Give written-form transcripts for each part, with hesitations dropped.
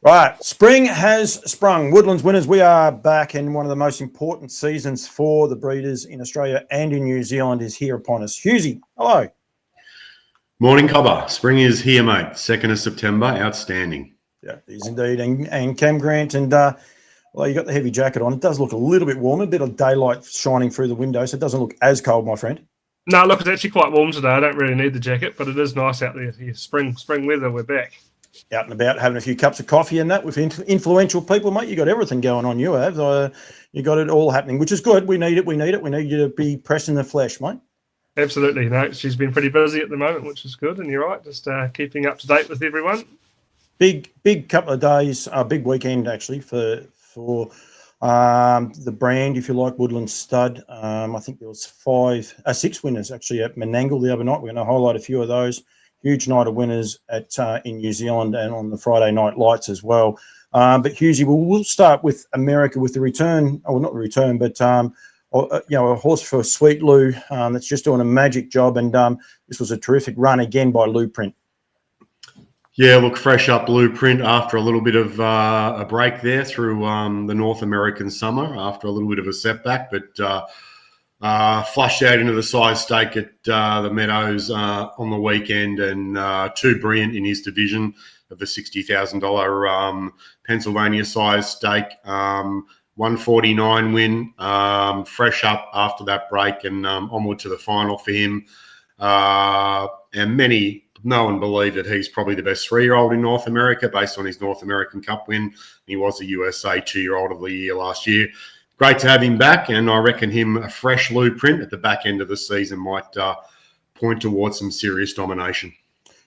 Right, spring has sprung. Woodlands winners, we are back, and one of the most important seasons for the breeders in Australia and in New Zealand is here upon us. Hughesy, hello. Morning, Cobber. Spring is here, mate. 2nd of September. Outstanding. Yeah, it is indeed. And Cam Grant, and well, you got the heavy jacket on. It does look a little bit warmer, a bit of daylight shining through the window, so it doesn't look as cold, my friend. No, look, it's actually quite warm today. I don't really need the jacket, but it is nice out there. Yeah, spring weather, we're back. Out and about, having a few cups of coffee and that with influential people, mate. You got everything going on. You have. You got it all happening, which is good. We need it. We need it. We need you to be pressing the flesh, mate. Absolutely. No, she's been pretty busy at the moment, which is good. And you're right, just keeping up to date with everyone. Big couple of days, big weekend actually for the brand, if you like, Woodlands Stud. I think there was 6 winners actually at Menangle the other night. We're going to highlight a few of those. Huge night of winners in New Zealand and on the Friday night lights as well. But Hughesy, we'll start with America with the return, or not the return, but a horse for Sweet Lou that's just doing a magic job. And this was a terrific run again by Lou Print. Yeah, look, fresh up Blueprint after a little bit of a break there through the North American summer after a little bit of a setback, but flushed out into the size stake at the Meadows on the weekend, and too brilliant in his division of the $60,000 Pennsylvania size stake. 149 win, fresh up after that break, and onward to the final for him. And many know and believe that he's probably the best 3-year-old in North America based on his North American Cup win. He was the USA 2-year-old of the year last year. Great to have him back, and I reckon him a fresh Lou Print at the back end of the season might point towards some serious domination.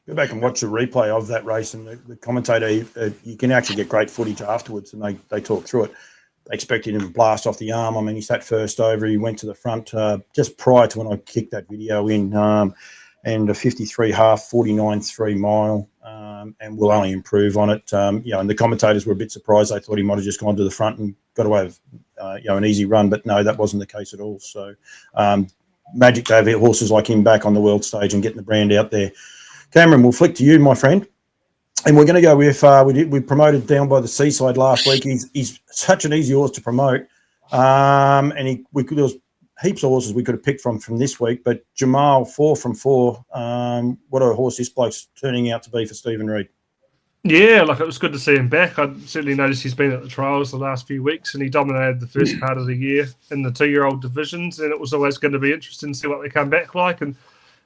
Go back and watch the replay of that race, and the commentator, you can actually get great footage afterwards, and they talk through it. They expected him to blast off the arm. I mean, he sat first over. He went to the front just prior to when I kicked that video in, and a 53 half, 49 3 mile, and will only improve on it. And the commentators were a bit surprised. They thought he might have just gone to the front and got away with an easy run, but no, that wasn't the case at all. So magic to have horses like him back on the world stage and getting the brand out there. Cameron, we'll flick to you, my friend. And we're going to go with we promoted Down by the Seaside last week. He's such an easy horse to promote, and there was heaps of horses we could have picked from this week. But Jamal, 4 from 4. What a horse this bloke's turning out to be for Stephen Reid. Yeah, it was good to see him back. I certainly noticed he's been at the trials the last few weeks, and he dominated the first part of the year in the 2-year-old divisions, and it was always going to be interesting to see what they come back like. And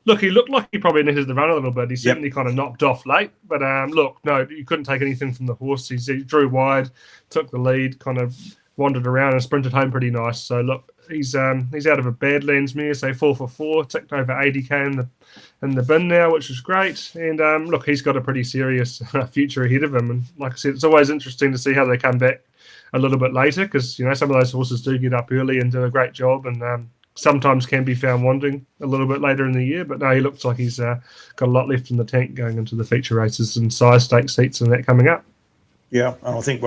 look, he looked like he probably needed to run a little bit. He certainly kind of knocked off late, but no, you couldn't take anything from the horse. He drew wide, took the lead, kind of wandered around and sprinted home pretty nice. So look, he's out of a Badlands mare, so 4 for 4, ticked over 80k in the bin now, which is great. And look, he's got a pretty serious future ahead of him. And like I said, it's always interesting to see how they come back a little bit later, because some of those horses do get up early and do a great job, and sometimes can be found wandering a little bit later in the year. But no, he looks like he's got a lot left in the tank going into the feature races and size stake seats and that coming up. Yeah, and I think,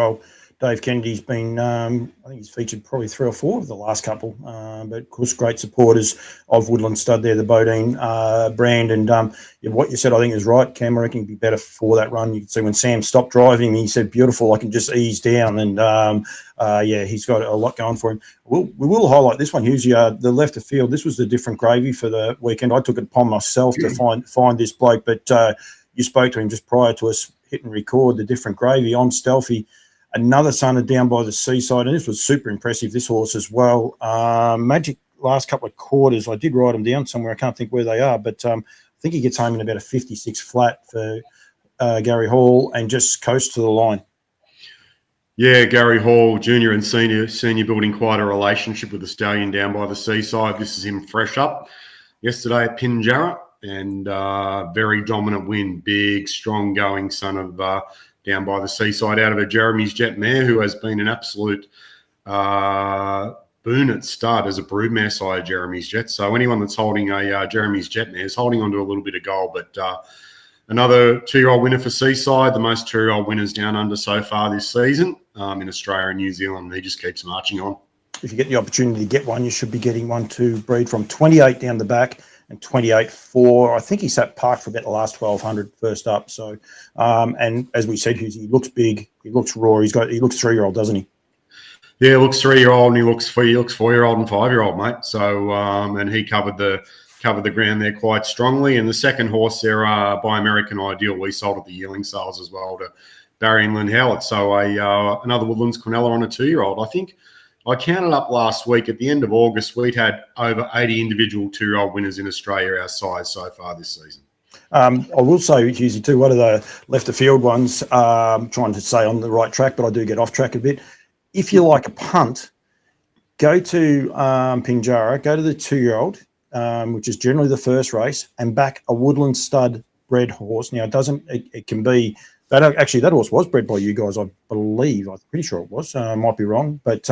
Dave Kennedy's been, I think he's featured probably 3 or 4 of the last couple. But, of course, great supporters of Woodland Stud there, the Bodine brand. And what you said, I think, is right. Cam, I reckon he'd be better for that run. You can see when Sam stopped driving, he said, beautiful, I can just ease down. And, he's got a lot going for him. We will highlight this one, Hughes. The left of field, this was the different gravy for the weekend. I took it upon myself to find this bloke. But you spoke to him just prior to us hitting record, the different gravy on Stealthy. Another son of Down by the Seaside, and this was super impressive, this horse as well. Magic last couple of quarters. I did write them down somewhere. I can't think where they are, but I think he gets home in about a 56 flat for Gary Hall and just coast to the line. Yeah, Gary Hall, junior and senior building quite a relationship with the stallion Down by the Seaside. This is him fresh up yesterday at Pinjarra, and very dominant win. Big, strong going son of Down by the Seaside out of a Jeremy's Jet mare, who has been an absolute boon at start as a broodmare sire, Jeremy's Jet. So anyone that's holding a Jeremy's Jet mare is holding onto a little bit of gold. But another 2-year-old winner for Seaside, the most 2-year-old winners down under so far this season in Australia and New Zealand. He just keeps marching on. If you get the opportunity to get one, you should be getting one to breed from. 28 down the back. and 28-4. I think he sat parked for about the last 1200 first up. So, and as we said, he looks big, he looks raw. He looks 3-year-old, doesn't he? Yeah, he looks 3-year-old, and he looks 4-year-old and 5-year-old, mate. So, and he covered the ground there quite strongly. And the second horse there, by American Ideal, we sold at the yearling sales as well to Barry and Lynn Howlett. So another Woodlands Quinella on a 2-year-old. I think I counted up last week. At the end of August, we'd had over 80 individual 2-year-old winners in Australia our size so far this season. I will say, Husey, too, one of the left of field ones, trying to stay on the right track, but I do get off track a bit. If you like a punt, go to Pinjarra, go to the 2-year-old, which is generally the first race, and back a Woodland stud bred horse. Now, it can be, that horse was bred by you guys, I believe. I'm pretty sure it was. I might be wrong. But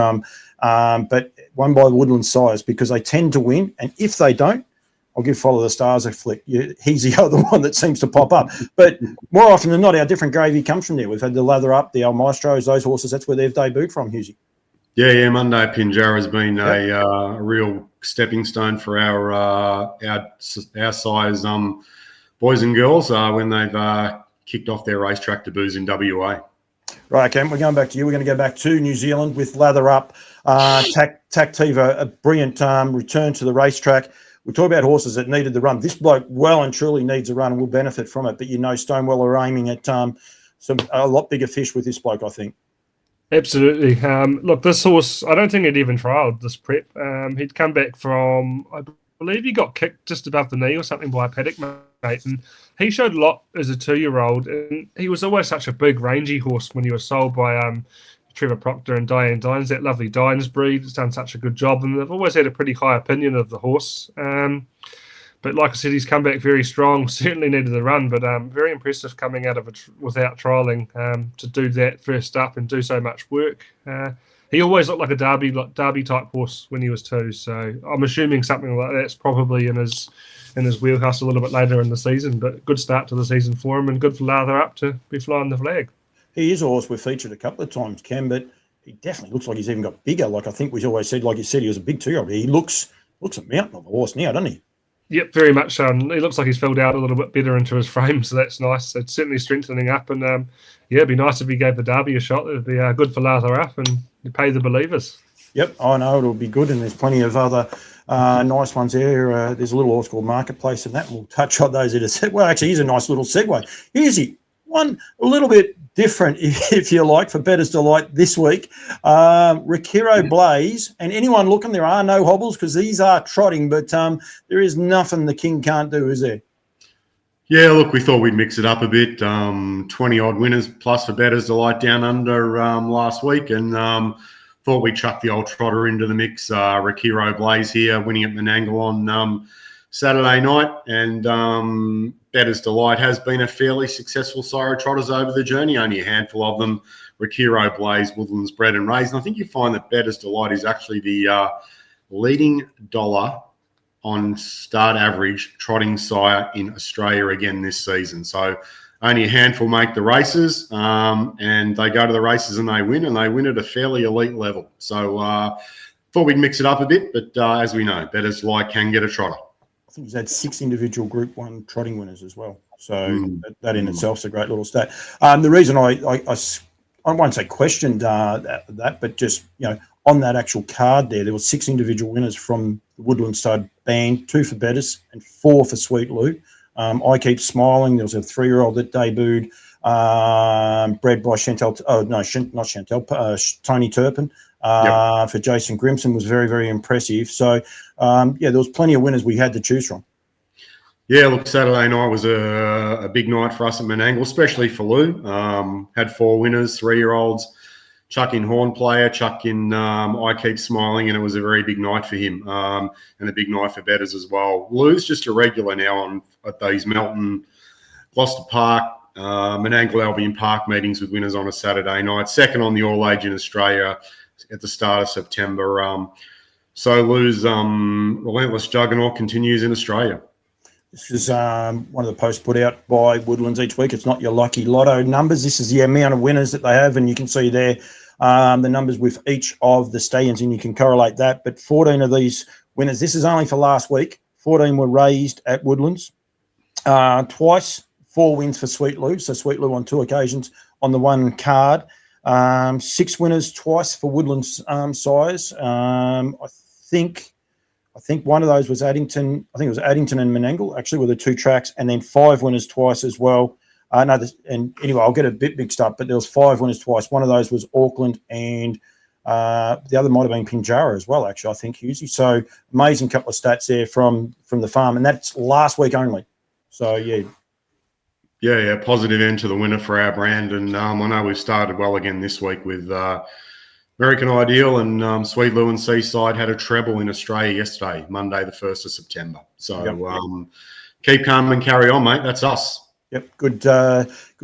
won by Woodland Sires, because they tend to win. And if they don't, I'll give Follow the Stars a flick. He's the other one that seems to pop up. But more often than not, our different gravy comes from there. We've had the Lather Up, the El Maestros, those horses. That's where they've debuted from, Husey. Yeah. Monday Pinjarra has been a real stepping stone for our size boys and girls when they've kicked off their racetrack debuts in WA. Right, Cam, we're going back to you. We're going to go back to New Zealand with Lather Up. Tactiva, a brilliant return to the racetrack. We talk about horses that needed the run. This bloke well and truly needs a run and will benefit from it. But Stonewell are aiming at a lot bigger fish with this bloke, I think. Absolutely. Look, this horse, I don't think he'd even trialled this prep. He'd come back from, I believe he got kicked just above the knee or something by a paddock mate. And he showed a lot as a 2-year-old. And he was always such a big, rangy horse when he was sold by Trevor Proctor and Diane Dines, that lovely Dines breed. Has done such a good job, and they've always had a pretty high opinion of the horse. But like I said, he's come back very strong. Certainly needed the run, but very impressive coming out of it without trialling to do that first up and do so much work. He always looked like a Derby type horse when he was 2. So I'm assuming something like that's probably in his wheelhouse a little bit later in the season. But good start to the season for him, and good for Lather Up to be flying the flag. He is a horse we've featured a couple of times, Cam, but he definitely looks like he's even got bigger. Like I think we always said, like you said, he was a big 2-year-old. He looks a mountain of a horse now, doesn't he? Yep, very much so. He looks like he's filled out a little bit better into his frame, so that's nice. It's certainly strengthening up, and it'd be nice if he gave the Derby a shot. It'd be good for Lather Up, and you pay the believers. Yep, I know it'll be good, and there's plenty of other nice ones there. There's a little horse called Marketplace, and that we'll touch on those in a sec. Well, actually, here's a nice little segue. Here's one a little bit different, if you like, for Bettor's Delight this week. Rakiro Blaze, and anyone looking, there are no hobbles because these are trotting, but there is nothing the king can't do, is there? Yeah, look, we thought we'd mix it up a bit. 20-odd winners plus for Bettor's Delight down under last week, and thought we'd chuck the old trotter into the mix. Rakiro Blaze here, winning at Menangle on Saturday night, and Bettor's Delight has been a fairly successful sire of trotters over the journey. Only a handful of them. Rakiro Blaze, Woodlands bred and raised. And I think you find that Bettor's Delight is actually the leading dollar on start average trotting sire in Australia again this season. So only a handful make the races, and they go to the races and they win at a fairly elite level. So thought we'd mix it up a bit, but as we know, Bettor's Delight can get a trotter. I think he's had 6 individual Group 1 trotting winners as well. So that in itself is a great little stat. The reason I won't say questioned that, but just, on that actual card there were 6 individual winners from the Woodland Stud band, 2 for Bettor's and 4 for Sweet Lou. I Keep Smiling. There was a 3-year-old that debuted, bred by Tony Turpin. For Jason Grimson was very, very impressive. So, there was plenty of winners we had to choose from. Yeah, look, Saturday night was a big night for us at Menangle, especially for Lou. Had 4 winners, 3-year-olds, chuck in Horn Player, chuck in I Keep Smiling, and it was a very big night for him, and a big night for Bettors as well. Lou's just a regular now at these Melton, Gloucester Park, Menangle Albion Park meetings with winners on a Saturday night, second on the All-Age in Australia at the start of September. So Lou's relentless juggernaut continues in Australia. This is one of the posts put out by Woodlands each week. It's not your lucky lotto numbers. This is the amount of winners that they have, and you can see there the numbers with each of the stallions, and you can correlate that. But 14 of these winners, this is only for last week, 14 were raised at Woodlands. Twice, 4 wins for Sweet Lou. So Sweet Lou on 2 occasions on the one card. 6 winners twice for Woodlands size. I think one of those was Addington. I think it was Addington and Menangle, actually, were the 2 tracks, and then 5 winners twice as well. And anyway, I'll get a bit mixed up, but there was 5 winners twice. One of those was Auckland, and the other might have been Pinjarra as well, actually, I think, Husey. So amazing couple of stats there from the farm, and that's last week only. So, yeah. Yeah, positive end to the winter for our brand. And I know we've started well again this week with American Ideal, and Sweet Lou and Seaside had a treble in Australia yesterday, Monday, the 1st of September. So keep calm and carry on, mate. That's us. Yep, good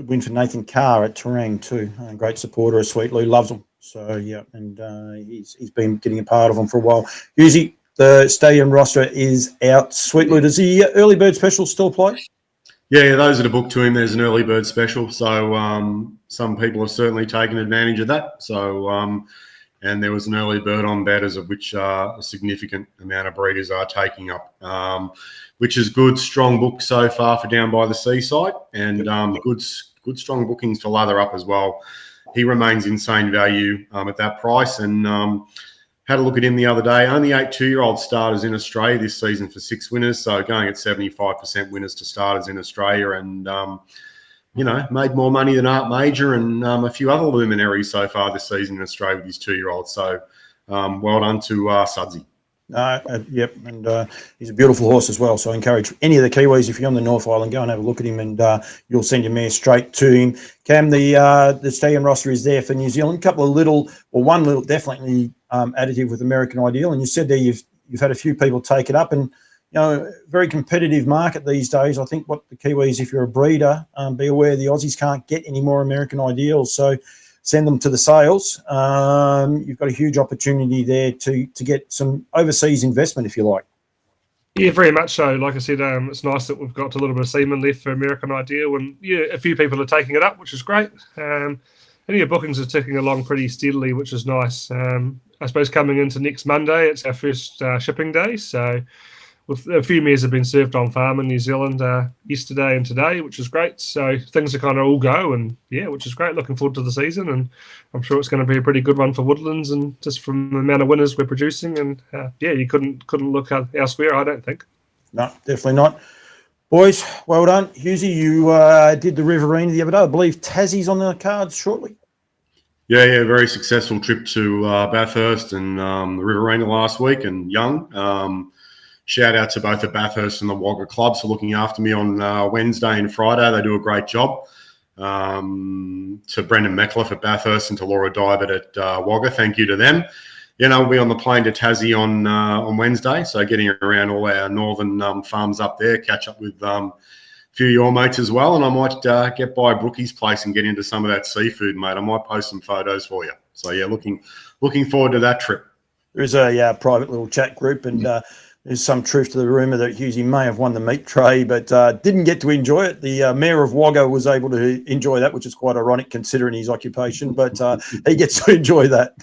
win for Nathan Carr at Terang too. Great supporter of Sweet Lou, loves them. So, yeah, and he's been getting a part of them for a while. Usually the stadium roster is out. Sweet Lou, does the early bird special still apply? Yeah, those that are booked to him, there's an early bird special. So some people have certainly taken advantage of that. So, and there was an early bird on batters, of which a significant amount of breeders are taking up, which is good. Strong book so far for Down by the Seaside, and good strong bookings for Lather Up as well. He remains insane value at that price, and had a look at him the other day. Only 8 2-year-old starters in Australia this season for 6 winners, so going at 75% winners to starters in Australia, and made more money than Art Major and a few other luminaries so far this season in Australia with his 2-year-olds. So well done to Sudsy. Yep, and he's a beautiful horse as well. So I encourage any of the Kiwis, if you're on the North Island, go and have a look at him, and you'll send your mare straight to him. Cam, the stallion roster is there for New Zealand. One little definitely additive with American Ideal, and you said there you've had a few people take it up, and very competitive market these days. I think what the Kiwis, if you're a breeder, be aware the Aussies can't get any more American Ideals, so send them to the sales. You've got a huge opportunity there to get some overseas investment, if you like. Yeah, very much so. Like I said, it's nice that we've got a little bit of semen left for American Ideal, and a few people are taking it up, which is great. And your bookings are ticking along pretty steadily, which is nice. I suppose coming into next Monday, it's our first shipping day, so with a few mares have been served on farm in New Zealand yesterday and today, which is great. So things are kind of all go, and which is great. Looking forward to the season, and I'm sure it's going to be a pretty good one for Woodlands, and just from the amount of winners we're producing, and you couldn't look elsewhere, I don't think. No, definitely not. Boys, well done. Husey, you did the Riverina the other day. I believe Tassie's on the cards shortly. Yeah, very successful trip to Bathurst and the Riverina last week, and Young. Shout out to both the Bathurst and the Wagga clubs for looking after me on Wednesday and Friday. They do a great job. To Brendan Meckliffe at Bathurst and to Laura Dybert at Wagga, thank you to them. We'll be on the plane to Tassie on Wednesday, so getting around all our northern farms up there, catch up with a few of your mates as well, and I might get by Brookie's place and get into some of that seafood, mate. I might post some photos for you. So, looking forward to that trip. There's a private little chat group, and there's some truth to the rumour that Husey may have won the meat tray, but didn't get to enjoy it. The mayor of Wagga was able to enjoy that, which is quite ironic considering his occupation, but he gets to enjoy that.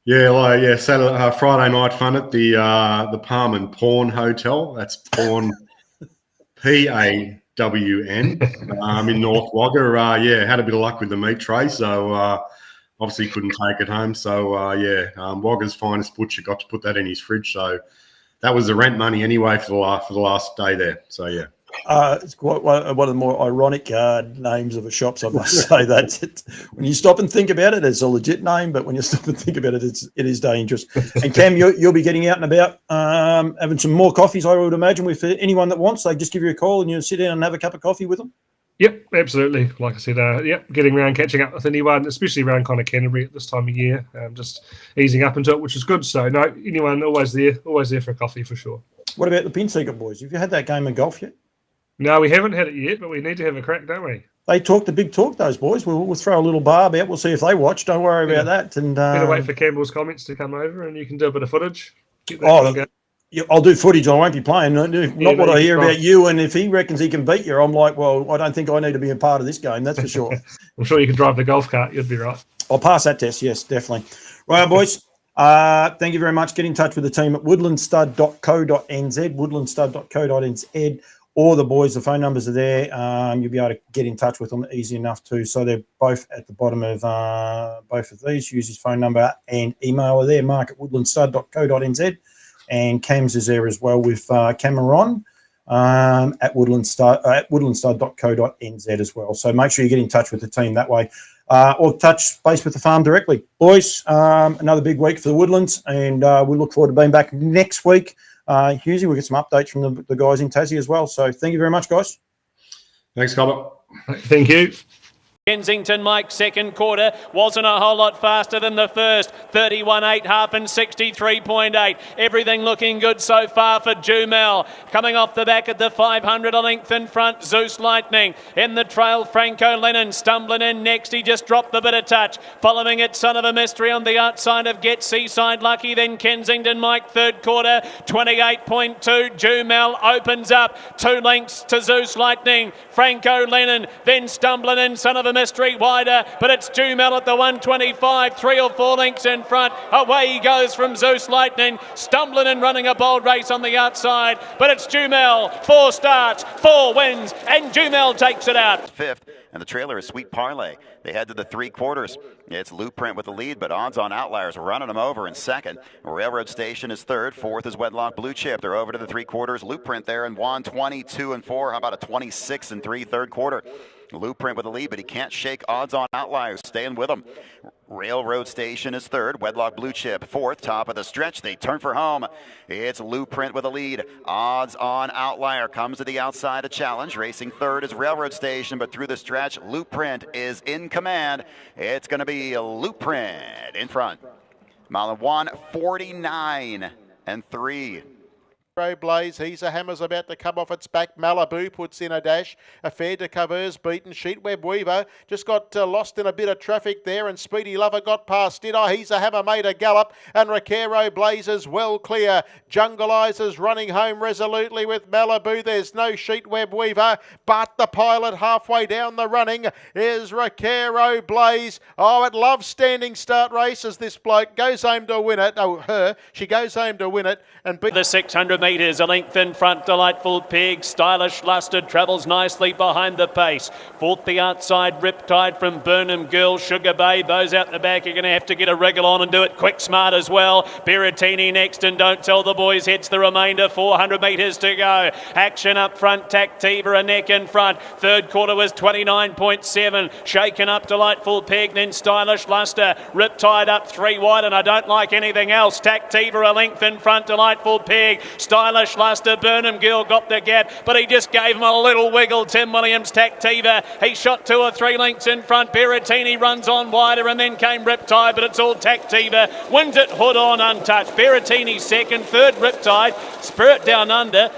Saturday, Friday night fun at the Palm and Pawn Hotel. That's Pawn, Pawn, in North Wagga. Had a bit of luck with the meat tray, so obviously couldn't take it home. So, Wagga's finest butcher got to put that in his fridge. So that was the rent money anyway for the last day there. So, yeah. It's quite one of the more ironic names of the shops, I must say. That when you stop and think about it, it's a legit name, but when you stop and think about it, it is dangerous. And Cam, you'll be getting out and about, having some more coffees, I would imagine, with anyone that wants. They just give you a call and you sit down and have a cup of coffee with them. Yep, absolutely. Like I said, getting around, catching up with anyone, especially around kind of Canterbury at this time of year, just easing up into it, which is good. So, no, anyone always there for a coffee for sure. What about the Pin Seeker boys? Have you had that game of golf yet? No, we haven't had it yet, but we need to have a crack, don't we? They talk the big talk, those boys. We'll throw a little barb out. We'll see if they watch. Don't worry about that. And better wait for Campbell's comments to come over, and you can do a bit of footage. I'll do footage. I won't be playing. Not what I hear about you. And if he reckons he can beat you, I'm like, well, I don't think I need to be a part of this game. That's for sure. I'm sure you can drive the golf cart. You'd be right. I'll pass that test. Yes, definitely. Right, boys. Thank you very much. Get in touch with the team at woodlandstud.co.nz, woodlandstud.co.nz, or the boys. The phone numbers are there. You'll be able to get in touch with them easy enough too. So they're both at the bottom of both of these. Use his phone number and email are there, mark at woodlandstud.co.nz. And Cam's is there as well with Cameron at woodlandstud.co.nz as well. So make sure you get in touch with the team that way. Or touch base with the farm directly. Boys, another big week for the Woodlands, and we look forward to being back next week. Husey, we'll get some updates from the guys in Tassie as well. So thank you very much, guys. Thanks, Colbert. Thank you. Kensington Mike, second quarter, wasn't a whole lot faster than the first. 31.8 half and 63.8. Everything looking good so far for Jumel. Coming off the back at the 500, a length in front, Zeus Lightning. In the trail, Franco Lennon stumbling in next. He just dropped the bit of touch. Following it, Son of a Mystery on the outside of Get Seaside Lucky. Then Kensington Mike, third quarter, 28.2. Jumel opens up. 2 lengths to Zeus Lightning. Franco Lennon, then stumbling in, Son of a Mystery wider, but it's Jumel at the 125, 3 or 4 lengths in front. Away he goes from Zeus Lightning, stumbling and running a bold race on the outside, but it's Jumel. 4 starts, 4 wins, and Jumel takes it out. Fifth, and the trailer is Sweet Parlay. They head to the 3/4. It's Blueprint with the lead, but odds on Outliers running them over in second. Railroad Station is third. Fourth is Wedlock Blue Chip. They're over to the 3/4. Blueprint there in 1, 22 and 4. How about a 26 and 3 third quarter? Blueprint with the lead, but he can't shake odds on Outliers, staying with him. Railroad Station is third. Wedlock Blue Chip fourth. Top of the stretch, they turn for home. It's Blueprint with the lead. Odds on Outlier comes to the outside, a challenge. Racing third is Railroad Station, but through the stretch, Blueprint is in command. It's going to be Blueprint in front. Mile 1:49 and 3. Blaze, he's a hammer's about to come off its back. Malibu puts in a dash. Affair de Covers beaten. Sheetweb Weaver just got lost in a bit of traffic there, and Speedy Lover got past it. Oh, he's a hammer made a gallop, and Recaro Blazes well clear. Jungleizers running home resolutely with Malibu. There's no Sheetweb Weaver, but the pilot halfway down the running is Recaro Blaze. Oh, it loves standing start races. This bloke goes home to win it. Oh, her. She goes home to win it and beat the 600 metres, a length in front, Delightful Pig. Stylish Luster travels nicely behind the pace. Fourth, the outside, Riptide from Burnham Girl. Sugar Babe, those out the back are going to have to get a wriggle on and do it quick smart as well. Berrettini next, and Don't Tell the Boys hits the remainder. 400 metres to go. Action up front, Tactiva a neck in front. Third quarter was 29.7. Shaken up, Delightful Pig, then Stylish Luster. Riptide up 3 wide, and I don't like anything else. Tactiva a length in front, Delightful Pig. Stylish Luster, Burnham Gill got the gap, but he just gave him a little wiggle. Tim Williams, Tactiva, he shot 2 or 3 lengths in front. Berrettini runs on wider, and then came Riptide, but it's all Tactiva. Wins it hood on untouched. Berrettini second, third Riptide. Spirit Down Under.